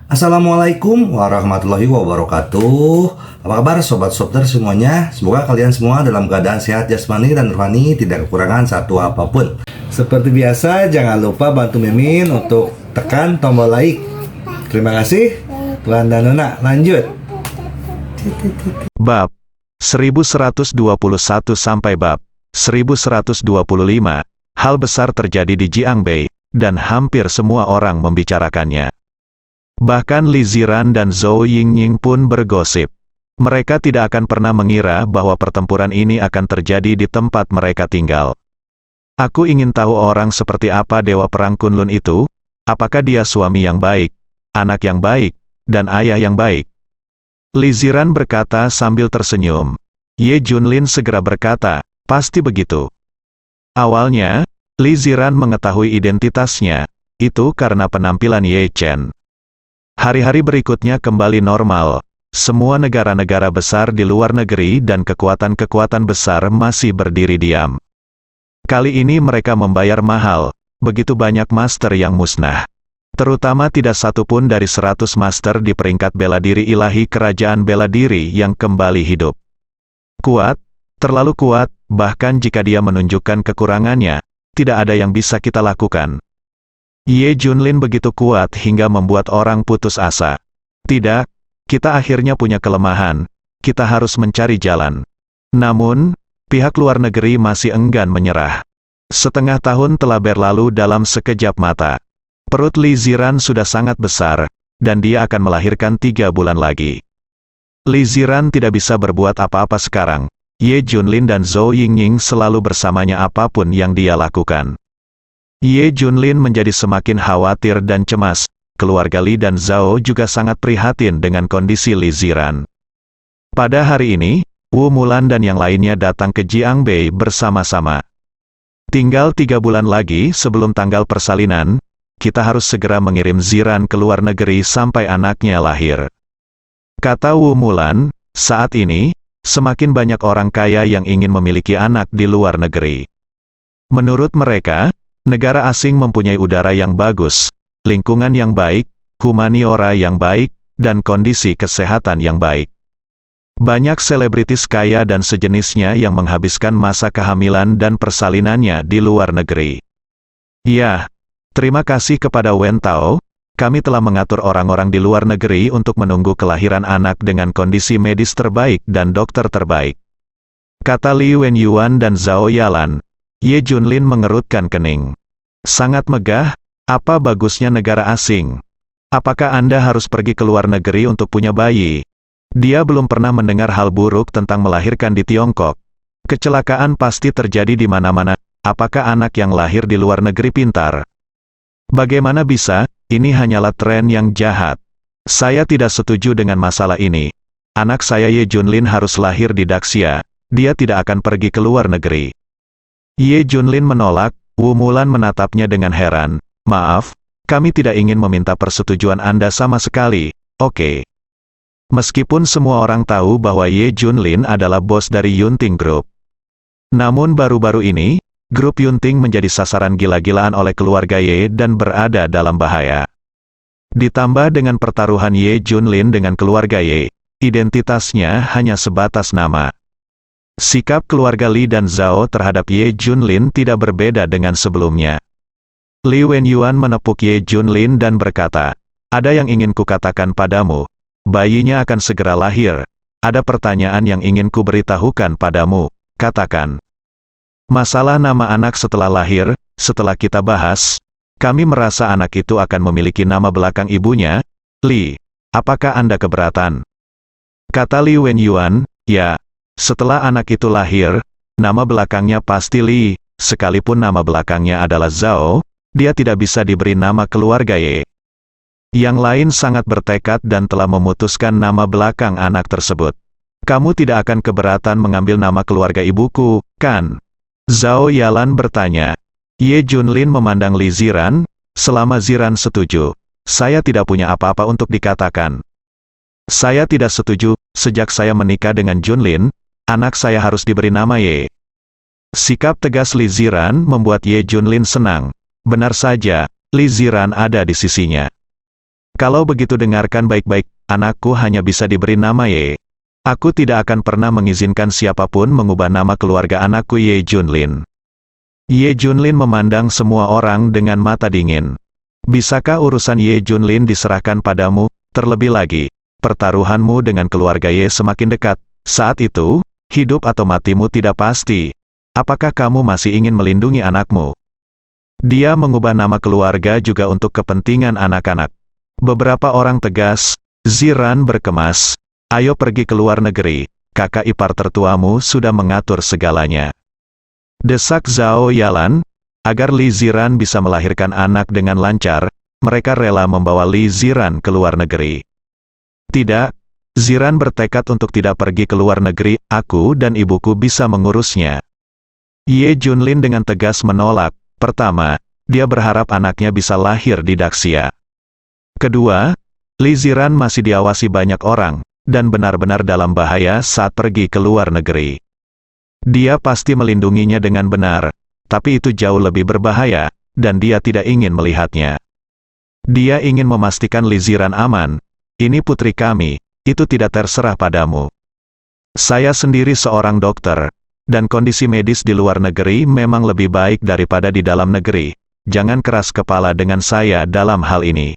Assalamualaikum warahmatullahi wabarakatuh. Apa kabar sobat Sopter semuanya? Semoga kalian semua dalam keadaan sehat jasmani dan rohani, tidak kekurangan satu apapun. Seperti biasa, jangan lupa bantu Mimin untuk tekan tombol like. Terima kasih. Tuan dan Nona, lanjut. Bab 1121 sampai bab 1125, hal besar terjadi di Jiangbei, dan hampir semua orang membicarakannya. Bahkan Li Ziran dan Zhou Yingying pun bergosip. Mereka tidak akan pernah mengira bahwa pertempuran ini akan terjadi di tempat mereka tinggal. Aku ingin tahu orang seperti apa Dewa Perang Kunlun itu, apakah dia suami yang baik, anak yang baik, dan ayah yang baik. Li Ziran berkata sambil tersenyum. Ye Junlin segera berkata, pasti begitu. Awalnya, Li Ziran mengetahui identitasnya, itu karena penampilan Ye Chen. Hari-hari berikutnya kembali normal. Semua negara-negara besar di luar negeri dan kekuatan-kekuatan besar masih berdiri diam. Kali ini mereka membayar mahal, begitu banyak master yang musnah. Terutama tidak satu pun dari 100 master di peringkat bela diri ilahi kerajaan bela diri yang kembali hidup. Kuat, terlalu kuat, bahkan jika dia menunjukkan kekurangannya, tidak ada yang bisa kita lakukan. Ye Junlin begitu kuat hingga membuat orang putus asa. Tidak, kita akhirnya punya kelemahan, kita harus mencari jalan. Namun, pihak luar negeri masih enggan menyerah. Setengah tahun telah berlalu dalam sekejap mata. Perut Li Ziran sudah sangat besar, dan dia akan melahirkan 3 bulan lagi. Li Ziran tidak bisa berbuat apa-apa sekarang. Ye Junlin dan Zhou Yingying selalu bersamanya apapun yang dia lakukan. Ye Junlin menjadi semakin khawatir dan cemas. Keluarga Li dan Zhao juga sangat prihatin dengan kondisi Li Ziran. Pada hari ini, Wu Mulan dan yang lainnya datang ke Jiangbei bersama-sama. Tinggal 3 bulan lagi sebelum tanggal persalinan, kita harus segera mengirim Ziran ke luar negeri sampai anaknya lahir. Kata Wu Mulan, saat ini, semakin banyak orang kaya yang ingin memiliki anak di luar negeri. Menurut mereka, negara asing mempunyai udara yang bagus, lingkungan yang baik, humaniora yang baik, dan kondisi kesehatan yang baik. Banyak selebritis kaya dan sejenisnya yang menghabiskan masa kehamilan dan persalinannya di luar negeri. Ya, terima kasih kepada Wen Tao, kami telah mengatur orang-orang di luar negeri untuk menunggu kelahiran anak dengan kondisi medis terbaik dan dokter terbaik. Kata Li Wenyuan dan Zhao Yalan. Ye Junlin mengerutkan kening. Sangat megah, apa bagusnya negara asing? Apakah Anda harus pergi ke luar negeri untuk punya bayi? Dia belum pernah mendengar hal buruk tentang melahirkan di Tiongkok. Kecelakaan pasti terjadi di mana-mana, apakah anak yang lahir di luar negeri pintar? Bagaimana bisa, ini hanyalah tren yang jahat. Saya tidak setuju dengan masalah ini. Anak saya Ye Junlin harus lahir di Daxia, dia tidak akan pergi ke luar negeri. Ye Junlin menolak. Wu Mulan menatapnya dengan heran. Maaf, kami tidak ingin meminta persetujuan Anda sama sekali, oke. Meskipun semua orang tahu bahwa Ye Junlin adalah bos dari Yunting Group. Namun baru-baru ini, grup Yunting menjadi sasaran gila-gilaan oleh keluarga Ye dan berada dalam bahaya. Ditambah dengan pertaruhan Ye Junlin dengan keluarga Ye, identitasnya hanya sebatas nama. Sikap keluarga Li dan Zhao terhadap Ye Junlin tidak berbeda dengan sebelumnya. Li Wenyuan menepuk Ye Junlin dan berkata, ada yang ingin kukatakan padamu. Bayinya akan segera lahir. Ada pertanyaan yang ingin kuberitahukan padamu. Katakan. Masalah nama anak setelah lahir, setelah kita bahas, kami merasa anak itu akan memiliki nama belakang ibunya. Li, apakah Anda keberatan? Kata Li Wenyuan, ya. Setelah anak itu lahir, nama belakangnya pasti Li, sekalipun nama belakangnya adalah Zhao, dia tidak bisa diberi nama keluarga Ye. Yang lain sangat bertekad dan telah memutuskan nama belakang anak tersebut. Kamu tidak akan keberatan mengambil nama keluarga ibuku, kan? Zhao Yalan bertanya. Ye Junlin memandang Li Ziran, selama Ziran setuju, saya tidak punya apa-apa untuk dikatakan. Saya tidak setuju, sejak saya menikah dengan Junlin, anak saya harus diberi nama Ye. Sikap tegas Li Ziran membuat Ye Junlin senang. Benar saja, Li Ziran ada di sisinya. Kalau begitu dengarkan baik-baik, anakku hanya bisa diberi nama Ye. Aku tidak akan pernah mengizinkan siapapun mengubah nama keluarga anakku Ye Junlin. Ye Junlin memandang semua orang dengan mata dingin. Bisakah urusan Ye Junlin diserahkan padamu? Terlebih lagi, pertaruhanmu dengan keluarga Ye semakin dekat. Saat itu, hidup atau matimu tidak pasti. Apakah kamu masih ingin melindungi anakmu? Dia mengubah nama keluarga juga untuk kepentingan anak-anak. Beberapa orang tegas, Ziran berkemas, ayo pergi ke luar negeri, kakak ipar tertuamu sudah mengatur segalanya. Desak Zhao Yalan, agar Li Ziran bisa melahirkan anak dengan lancar, mereka rela membawa Li Ziran ke luar negeri. Tidak, Ziran bertekad untuk tidak pergi ke luar negeri, aku dan ibuku bisa mengurusnya. Ye Junlin dengan tegas menolak. Pertama, dia berharap anaknya bisa lahir di Daxia. Kedua, Li Ziran masih diawasi banyak orang, dan benar-benar dalam bahaya saat pergi ke luar negeri. Dia pasti melindunginya dengan benar, tapi itu jauh lebih berbahaya, dan dia tidak ingin melihatnya. Dia ingin memastikan Li Ziran aman. Ini putri kami, itu tidak terserah padamu. Saya sendiri seorang dokter, dan kondisi medis di luar negeri memang lebih baik daripada di dalam negeri. Jangan keras kepala dengan saya dalam hal ini.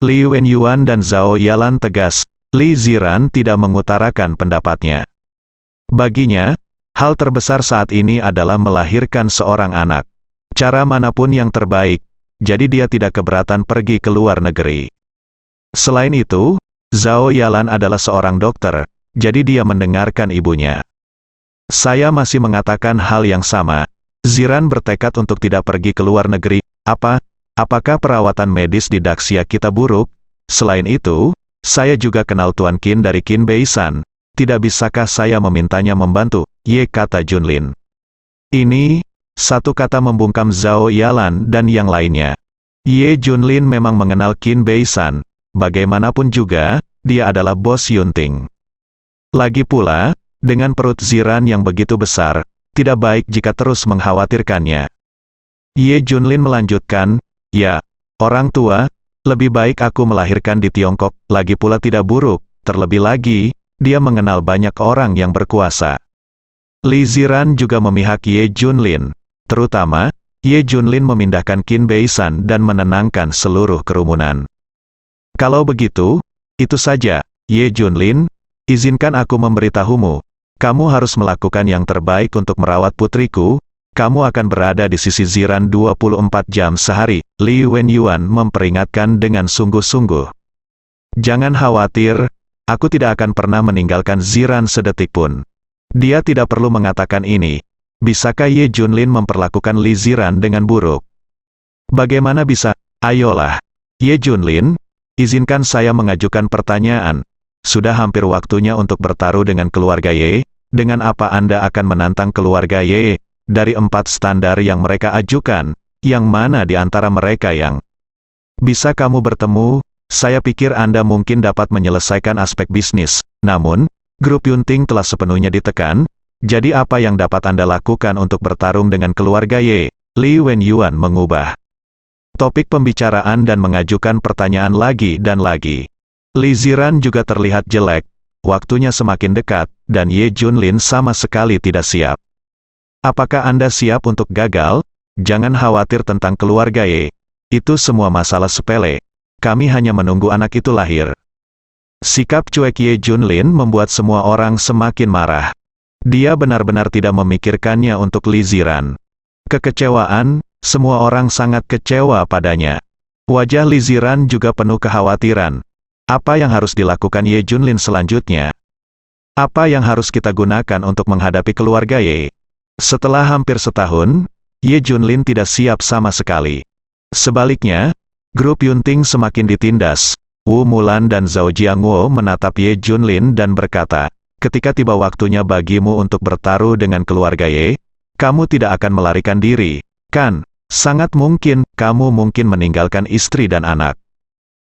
Li Wenyuan dan Zhao Yalan tegas, Li Ziran tidak mengutarakan pendapatnya. Baginya, hal terbesar saat ini adalah melahirkan seorang anak. Cara manapun yang terbaik, jadi dia tidak keberatan pergi ke luar negeri. Selain itu, Zhao Yalan adalah seorang dokter, jadi dia mendengarkan ibunya. Saya masih mengatakan hal yang sama. Ziran bertekad untuk tidak pergi ke luar negeri. Apakah perawatan medis di Daxia kita buruk? Selain itu, saya juga kenal Tuan Qin dari Qin Beisan. Tidak bisakah saya memintanya membantu? Ye, kata Junlin. Ini, satu kata membungkam Zhao Yalan dan yang lainnya. Ye Junlin memang mengenal Qin Beisan. Bagaimanapun juga, dia adalah bos Yunting. Lagi pula, dengan perut Ziran yang begitu besar, tidak baik jika terus mengkhawatirkannya. Ye Junlin melanjutkan, ya, orang tua, lebih baik aku melahirkan di Tiongkok, lagi pula tidak buruk, terlebih lagi, dia mengenal banyak orang yang berkuasa. Li Ziran juga memihak Ye Junlin, terutama, Ye Junlin memindahkan Qin Beisan dan menenangkan seluruh kerumunan. Kalau begitu, itu saja, Ye Junlin, izinkan aku memberitahumu, kamu harus melakukan yang terbaik untuk merawat putriku, kamu akan berada di sisi Ziran 24 jam sehari, Li Wenyuan memperingatkan dengan sungguh-sungguh. Jangan khawatir, aku tidak akan pernah meninggalkan Ziran sedetik pun. Dia tidak perlu mengatakan ini. Bisakah Ye Junlin memperlakukan Li Ziran dengan buruk? Bagaimana bisa? Ayolah. Ye Junlin, izinkan saya mengajukan pertanyaan. Sudah hampir waktunya untuk bertaruh dengan keluarga Ye. Dengan apa Anda akan menantang keluarga Ye? Dari 4 standar yang mereka ajukan, yang mana di antara mereka yang bisa kamu bertemu? Saya pikir Anda mungkin dapat menyelesaikan aspek bisnis. Namun, grup Yunting telah sepenuhnya ditekan. Jadi apa yang dapat Anda lakukan untuk bertarung dengan keluarga Ye? Li Wenyuan mengubah topik pembicaraan dan mengajukan pertanyaan lagi dan lagi. Li Ziran juga terlihat jelek. Waktunya semakin dekat, dan Ye Junlin sama sekali tidak siap. Apakah Anda siap untuk gagal? Jangan khawatir tentang keluarga Ye. Itu semua masalah sepele. Kami hanya menunggu anak itu lahir. Sikap cuek Ye Junlin membuat semua orang semakin marah. Dia benar-benar tidak memikirkannya untuk Li Ziran. Kekecewaan, semua orang sangat kecewa padanya. Wajah Li Ziran juga penuh kekhawatiran. Apa yang harus dilakukan Ye Junlin selanjutnya? Apa yang harus kita gunakan untuk menghadapi keluarga Ye? Setelah hampir setahun, Ye Junlin tidak siap sama sekali. Sebaliknya, grup Yunting semakin ditindas. Wu Mulan dan Zhao Jiangwo menatap Ye Junlin dan berkata, ketika tiba waktunya bagimu untuk bertaruh dengan keluarga Ye, kamu tidak akan melarikan diri, kan? Sangat mungkin, kamu mungkin meninggalkan istri dan anak.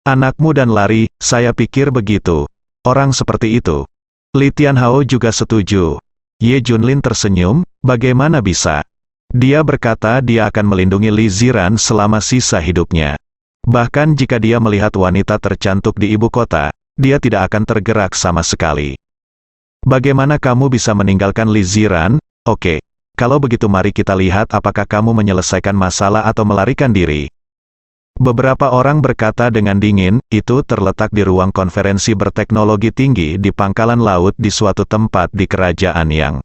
Anakmu dan lari, saya pikir begitu. Orang seperti itu. Li Tianhao juga setuju. Ye Junlin tersenyum, bagaimana bisa? Dia berkata dia akan melindungi Li Ziran selama sisa hidupnya. Bahkan jika dia melihat wanita tercantik di ibu kota, dia tidak akan tergerak sama sekali. Bagaimana kamu bisa meninggalkan Li Ziran? Oke, kalau begitu mari kita lihat apakah kamu menyelesaikan masalah atau melarikan diri. Beberapa orang berkata dengan dingin, itu terletak di ruang konferensi berteknologi tinggi di pangkalan laut di suatu tempat di kerajaan Yang.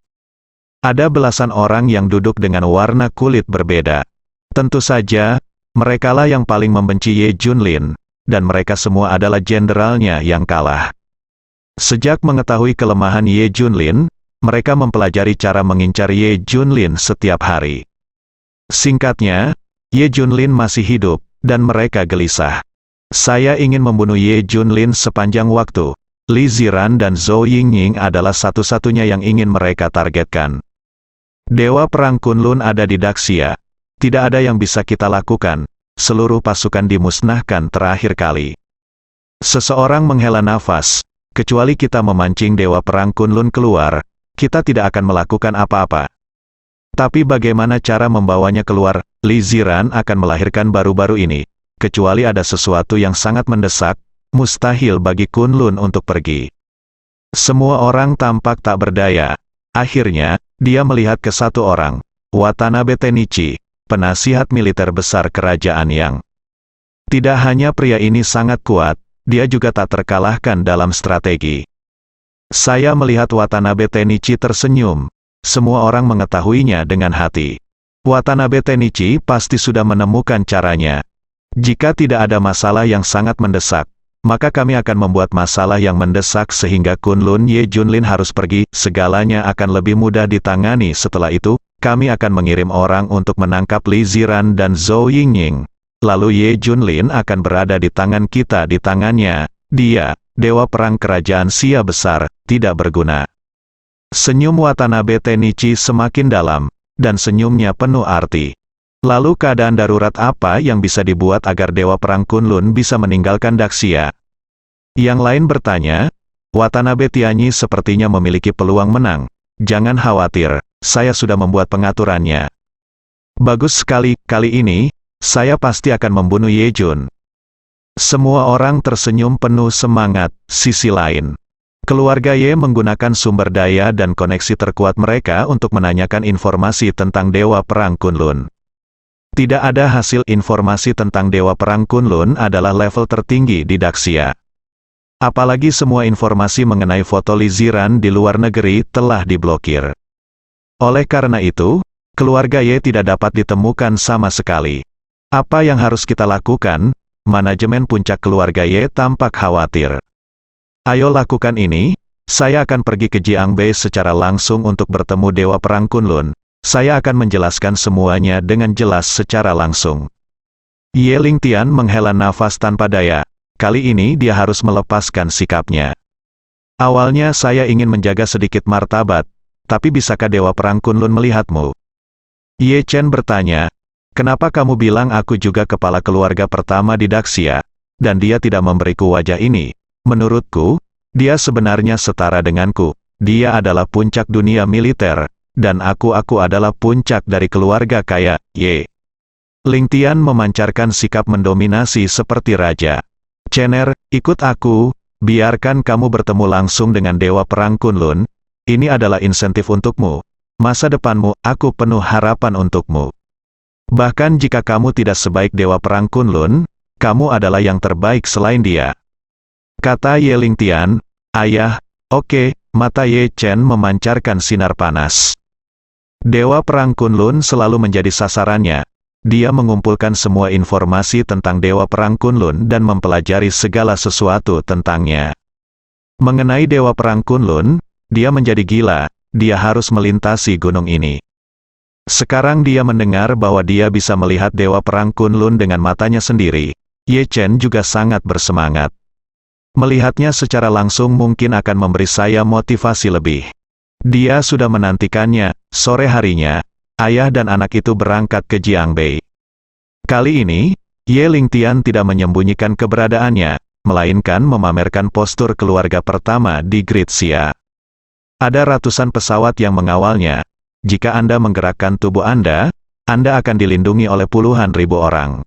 Ada belasan orang yang duduk dengan warna kulit berbeda. Tentu saja, merekalah yang paling membenci Ye Junlin, dan mereka semua adalah jenderalnya yang kalah. Sejak mengetahui kelemahan Ye Junlin, mereka mempelajari cara mengincar Ye Junlin setiap hari. Singkatnya, Ye Junlin masih hidup, dan mereka gelisah. Saya ingin membunuh Ye Junlin sepanjang waktu. Li Ziran dan Zhou Yingying adalah satu-satunya yang ingin mereka targetkan. Dewa Perang Kunlun ada di Daxia. Tidak ada yang bisa kita lakukan. Seluruh pasukan dimusnahkan terakhir kali. Seseorang menghela nafas. Kecuali kita memancing Dewa Perang Kunlun keluar, kita tidak akan melakukan apa-apa. Tapi bagaimana cara membawanya keluar? Li Ziran akan melahirkan baru-baru ini. Kecuali ada sesuatu yang sangat mendesak, mustahil bagi Kunlun untuk pergi. Semua orang tampak tak berdaya. Akhirnya, dia melihat ke satu orang, Watanabe Tenichi, penasihat militer besar kerajaan Yang. Tidak hanya pria ini sangat kuat, dia juga tak terkalahkan dalam strategi. Saya melihat Watanabe Tenichi tersenyum. Semua orang mengetahuinya dengan hati. Watanabe Tenichi pasti sudah menemukan caranya. Jika tidak ada masalah yang sangat mendesak, maka kami akan membuat masalah yang mendesak sehingga Kunlun Ye Junlin harus pergi, segalanya akan lebih mudah ditangani. Setelah itu, kami akan mengirim orang untuk menangkap Li Ziran dan Zhou Yingying. Lalu Ye Junlin akan berada di tangan kita di tangannya. Dia, Dewa Perang Kerajaan Xia besar, tidak berguna. Senyum Watanabe Tenichi semakin dalam, dan senyumnya penuh arti. Lalu keadaan darurat apa yang bisa dibuat agar Dewa Perang Kunlun bisa meninggalkan Daxia? Yang lain bertanya, Watanabe Tianyi sepertinya memiliki peluang menang. Jangan khawatir, saya sudah membuat pengaturannya. Bagus sekali, kali ini, saya pasti akan membunuh Ye Jun. Semua orang tersenyum penuh semangat. Sisi lain, keluarga Ye menggunakan sumber daya dan koneksi terkuat mereka untuk menanyakan informasi tentang Dewa Perang Kunlun. Tidak ada hasil. Informasi tentang Dewa Perang Kunlun adalah level tertinggi di Daxia. Apalagi semua informasi mengenai foto Li Ziran di luar negeri telah diblokir. Oleh karena itu, keluarga Ye tidak dapat ditemukan sama sekali. Apa yang harus kita lakukan? Manajemen puncak keluarga Ye tampak khawatir. Ayo lakukan ini, saya akan pergi ke Jiangbei secara langsung untuk bertemu Dewa Perang Kunlun. Saya akan menjelaskan semuanya dengan jelas secara langsung. Ye Lingtian menghela nafas tanpa daya. Kali ini dia harus melepaskan sikapnya. Awalnya saya ingin menjaga sedikit martabat, tapi bisakah Dewa Perang Kunlun melihatmu? Ye Chen bertanya, kenapa kamu bilang aku juga kepala keluarga pertama di Daxia, dan dia tidak memberiku wajah ini? Menurutku, dia sebenarnya setara denganku. Dia adalah puncak dunia militer, dan aku adalah puncak dari keluarga kaya, Ye. Lingtian memancarkan sikap mendominasi seperti raja. Chener, ikut aku, biarkan kamu bertemu langsung dengan Dewa Perang Kunlun. Ini adalah insentif untukmu. Masa depanmu, aku penuh harapan untukmu. Bahkan jika kamu tidak sebaik Dewa Perang Kunlun, kamu adalah yang terbaik selain dia. Kata Ye Lingtian, ayah, oke. Mata Ye Chen memancarkan sinar panas. Dewa Perang Kunlun selalu menjadi sasarannya. Dia mengumpulkan semua informasi tentang Dewa Perang Kunlun dan mempelajari segala sesuatu tentangnya. Mengenai Dewa Perang Kunlun, dia menjadi gila. Dia harus melintasi gunung ini. Sekarang dia mendengar bahwa dia bisa melihat Dewa Perang Kunlun dengan matanya sendiri. Ye Chen juga sangat bersemangat. Melihatnya secara langsung mungkin akan memberi saya motivasi lebih. Dia sudah menantikannya. Sore harinya, ayah dan anak itu berangkat ke Jiangbei. Kali ini, Ye Lingtian tidak menyembunyikan keberadaannya, melainkan memamerkan postur keluarga pertama di Great Xia. Ada ratusan pesawat yang mengawalnya. Jika Anda menggerakkan tubuh Anda akan dilindungi oleh puluhan ribu orang.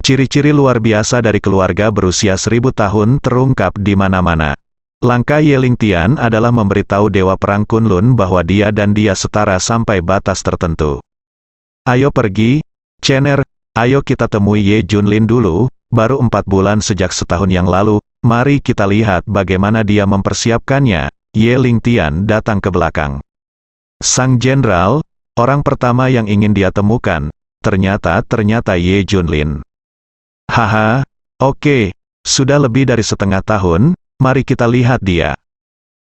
Ciri-ciri luar biasa dari keluarga berusia 1000 tahun terungkap di mana-mana. Langkah Ye Lingtian adalah memberitahu Dewa Perang Kunlun bahwa dia dan dia setara sampai batas tertentu. Ayo pergi, Chener, ayo kita temui Ye Junlin dulu, baru 4 bulan sejak setahun yang lalu, mari kita lihat bagaimana dia mempersiapkannya. Ye Lingtian datang ke belakang. Sang jenderal, orang pertama yang ingin dia temukan, ternyata Ye Junlin. Haha, oke, sudah lebih dari setengah tahun, mari kita lihat dia.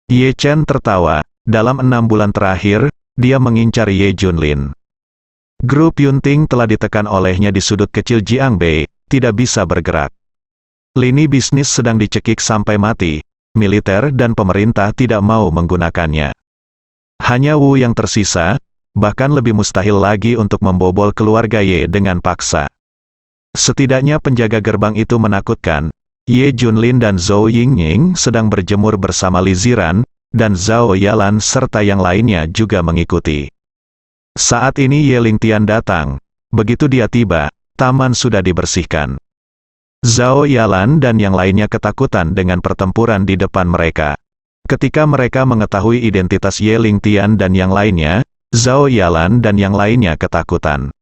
Ye Chen tertawa, dalam 6 bulan terakhir, dia mengincar Ye Junlin. Grup Yunting telah ditekan olehnya di sudut kecil Jiangbei, tidak bisa bergerak. Lini bisnis sedang dicekik sampai mati, militer dan pemerintah tidak mau menggunakannya. Hanya Wu yang tersisa, bahkan lebih mustahil lagi untuk membobol keluarga Ye dengan paksa. Setidaknya penjaga gerbang itu menakutkan. Ye Junlin dan Zhou Yingning sedang berjemur bersama Li Ziran, dan Zhao Yalan serta yang lainnya juga mengikuti. Saat ini Ye Lingtian datang. Begitu dia tiba, taman sudah dibersihkan. Zhao Yalan dan yang lainnya ketakutan dengan pertempuran di depan mereka. Ketika mereka mengetahui identitas Ye Lingtian dan yang lainnya, Zhao Yalan dan yang lainnya ketakutan.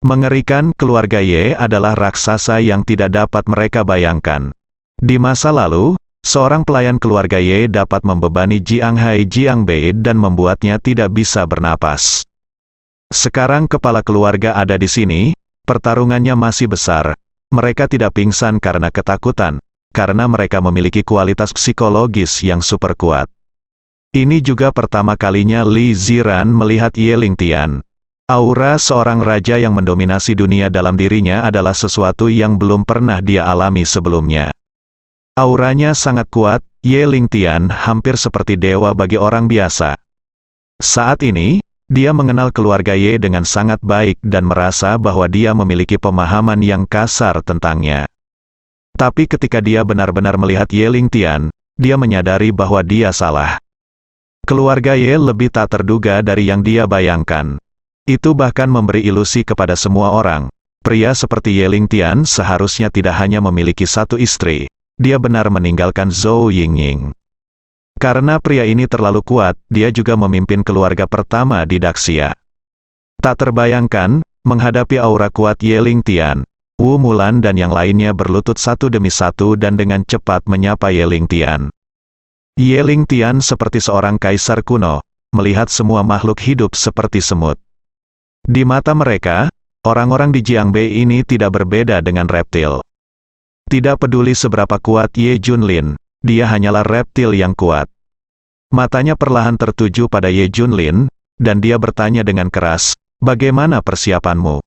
Mengerikan, keluarga Ye adalah raksasa yang tidak dapat mereka bayangkan. Di masa lalu, seorang pelayan keluarga Ye dapat membebani Jianghai Jiangbei dan membuatnya tidak bisa bernapas. Sekarang kepala keluarga ada di sini, pertarungannya masih besar. Mereka tidak pingsan karena ketakutan, karena mereka memiliki kualitas psikologis yang super kuat. Ini juga pertama kalinya Li Ziran melihat Ye Lingtian. Aura seorang raja yang mendominasi dunia dalam dirinya adalah sesuatu yang belum pernah dia alami sebelumnya. Auranya sangat kuat, Ye Lingtian hampir seperti dewa bagi orang biasa. Saat ini, dia mengenal keluarga Ye dengan sangat baik dan merasa bahwa dia memiliki pemahaman yang kasar tentangnya. Tapi ketika dia benar-benar melihat Ye Lingtian, dia menyadari bahwa dia salah. Keluarga Ye lebih tak terduga dari yang dia bayangkan. Itu bahkan memberi ilusi kepada semua orang. Pria seperti Ye Lingtian seharusnya tidak hanya memiliki satu istri. Dia benar meninggalkan Zhou Yingning. Karena pria ini terlalu kuat, dia juga memimpin keluarga pertama di Daxia. Tak terbayangkan, menghadapi aura kuat Ye Lingtian, Wu Mulan dan yang lainnya berlutut satu demi satu dan dengan cepat menyapa Ye Lingtian. Ye Lingtian seperti seorang kaisar kuno, melihat semua makhluk hidup seperti semut. Di mata mereka, orang-orang di Jiangbei ini tidak berbeda dengan reptil. Tidak peduli seberapa kuat Ye Junlin, dia hanyalah reptil yang kuat. Matanya perlahan tertuju pada Ye Junlin, dan dia bertanya dengan keras, "Bagaimana persiapanmu?"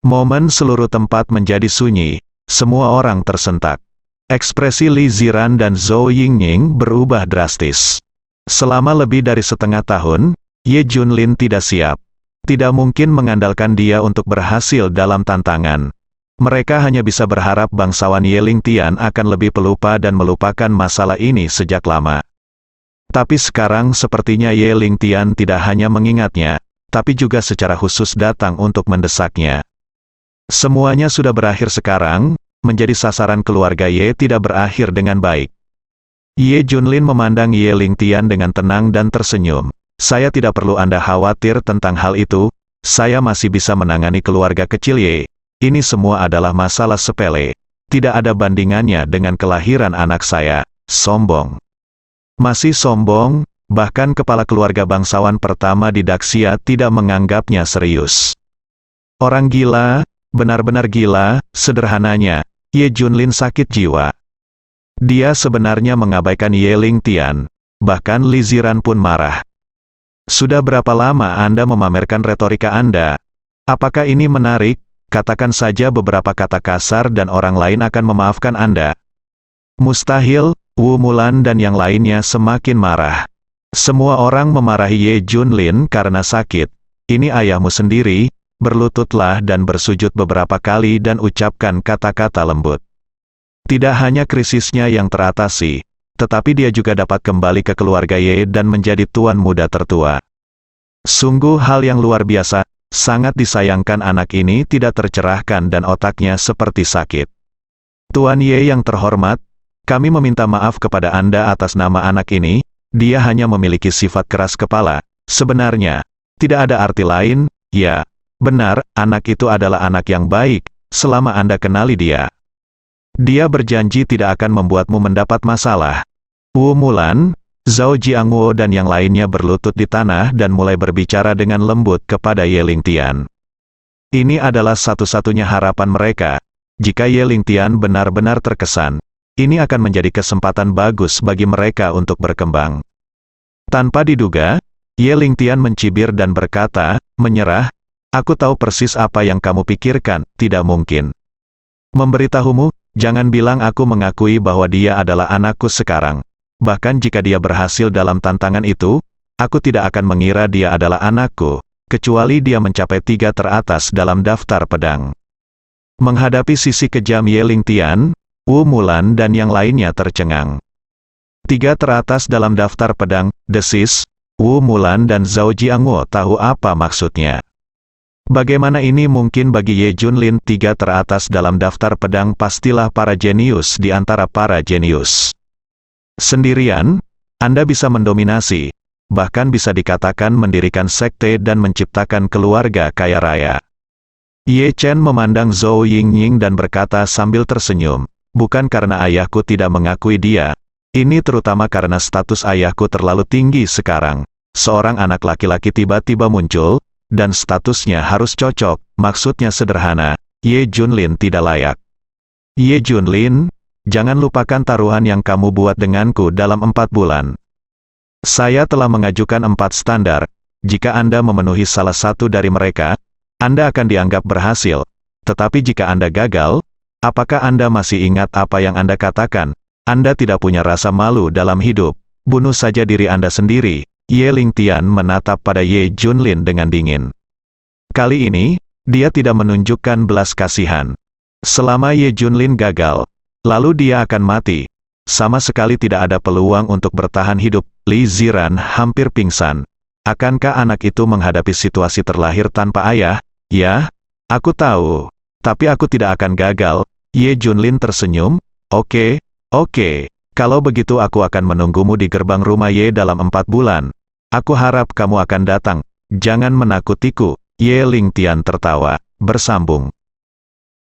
Momen seluruh tempat menjadi sunyi, semua orang tersentak. Ekspresi Li Ziran dan Zhou Yingning berubah drastis. Selama lebih dari setengah tahun, Ye Junlin tidak siap. Tidak mungkin mengandalkan dia untuk berhasil dalam tantangan. Mereka hanya bisa berharap bangsawan Ye Lingtian akan lebih pelupa dan melupakan masalah ini sejak lama. Tapi sekarang sepertinya Ye Lingtian tidak hanya mengingatnya, tapi juga secara khusus datang untuk mendesaknya. Semuanya sudah berakhir sekarang, menjadi sasaran keluarga Ye tidak berakhir dengan baik. Ye Junlin memandang Ye Lingtian dengan tenang dan tersenyum. Saya tidak perlu Anda khawatir tentang hal itu, saya masih bisa menangani keluarga kecil Ye. Ini semua adalah masalah sepele. Tidak ada bandingannya dengan kelahiran anak saya. Sombong. Masih sombong, bahkan kepala keluarga bangsawan pertama di Daxia tidak menganggapnya serius. Orang gila, benar-benar gila, sederhananya, Ye Junlin sakit jiwa. Dia sebenarnya mengabaikan Ye Lingtian, bahkan Li Ziran pun marah. Sudah berapa lama Anda memamerkan retorika Anda? Apakah ini menarik? Katakan saja beberapa kata kasar dan orang lain akan memaafkan Anda. Mustahil, Wu Mulan dan yang lainnya semakin marah. Semua orang memarahi Ye Junlin karena sakit. Ini ayahmu sendiri, berlututlah dan bersujud beberapa kali dan ucapkan kata-kata lembut. Tidak hanya krisisnya yang teratasi, tetapi dia juga dapat kembali ke keluarga Ye dan menjadi tuan muda tertua. Sungguh hal yang luar biasa. Sangat disayangkan anak ini tidak tercerahkan dan otaknya seperti sakit. Tuan Ye yang terhormat, kami meminta maaf kepada Anda atas nama anak ini, dia hanya memiliki sifat keras kepala. Sebenarnya, tidak ada arti lain, ya, benar, anak itu adalah anak yang baik, selama Anda kenali dia. Dia berjanji tidak akan membuatmu mendapat masalah. Wu Mulan, Zhao Jiangwo dan yang lainnya berlutut di tanah dan mulai berbicara dengan lembut kepada Ye Lingtian. Ini adalah satu-satunya harapan mereka. Jika Ye Lingtian benar-benar terkesan, ini akan menjadi kesempatan bagus bagi mereka untuk berkembang. Tanpa diduga, Ye Lingtian mencibir dan berkata, menyerah, aku tahu persis apa yang kamu pikirkan, tidak mungkin. Memberitahumu, jangan bilang aku mengakui bahwa dia adalah anakku sekarang. Bahkan jika dia berhasil dalam tantangan itu, aku tidak akan mengira dia adalah anakku, kecuali dia mencapai 3 teratas dalam daftar pedang. Menghadapi sisi kejam Ye Lingtian, Wu Mulan dan yang lainnya tercengang. 3 teratas dalam daftar pedang, desis, Wu Mulan dan Zhao Jiangwo tahu apa maksudnya. Bagaimana ini mungkin bagi Ye Junlin? 3 teratas dalam daftar pedang pastilah para jenius di antara para jenius. Sendirian, Anda bisa mendominasi, bahkan bisa dikatakan mendirikan sekte dan menciptakan keluarga kaya raya. Ye Chen memandang Zhou Yingying dan berkata sambil tersenyum, bukan karena ayahku tidak mengakui dia, ini terutama karena status ayahku terlalu tinggi sekarang. Seorang anak laki-laki tiba-tiba muncul, dan statusnya harus cocok, maksudnya sederhana, Ye Junlin tidak layak. Ye Junlin, jangan lupakan taruhan yang kamu buat denganku dalam 4 bulan. Saya telah mengajukan 4 standar, jika Anda memenuhi salah satu dari mereka, Anda akan dianggap berhasil. Tetapi jika Anda gagal, apakah Anda masih ingat apa yang Anda katakan? Anda tidak punya rasa malu dalam hidup, bunuh saja diri Anda sendiri. Ye Lingtian menatap pada Ye Junlin dengan dingin. Kali ini, dia tidak menunjukkan belas kasihan. Selama Ye Junlin gagal, lalu dia akan mati. Sama sekali tidak ada peluang untuk bertahan hidup. Li Ziran hampir pingsan. Akankah anak itu menghadapi situasi terlahir tanpa ayah? Ya, aku tahu. Tapi aku tidak akan gagal. Ye Junlin tersenyum. Oke. Kalau begitu aku akan menunggumu di gerbang rumah Ye dalam 4 bulan. Aku harap kamu akan datang. Jangan menakutiku. Ye Lingtian tertawa, bersambung.